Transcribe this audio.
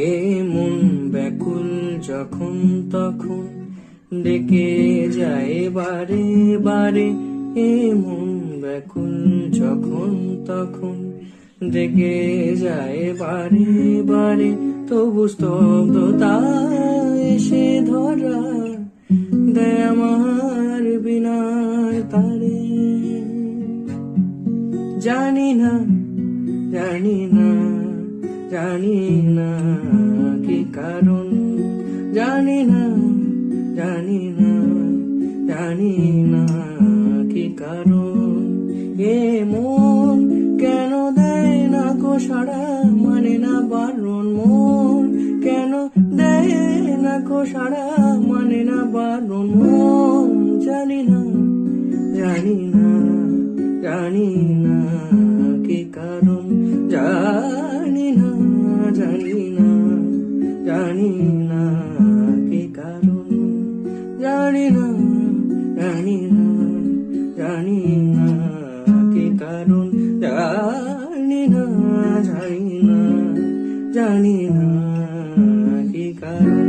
এ মন ব্যাকুল যখন তখন ডেকে যায় বারে বারে, এ মন ব্যাকুল যখন তখন ডেকে যায় বারে বারে, তবু স্তব্ধতা এসে ধরা দেয় আমার বিনার তারে। জানি না জানি না জানি না কি কারণ, জানি না জানি না জানি না কি কারণ, এ মন কেন দেয় না গো সাড়া, মানে না বারণ, মন কেন দেয় না গো সাড়া, মানে না বারণ, মন জানি না জানি না জানি না কি কারণ, জানি না জানি না জানি না কি কারণ, জানি না জানি না জানি না কি কারণ, জানি না জানি না জানি না কি কারণ।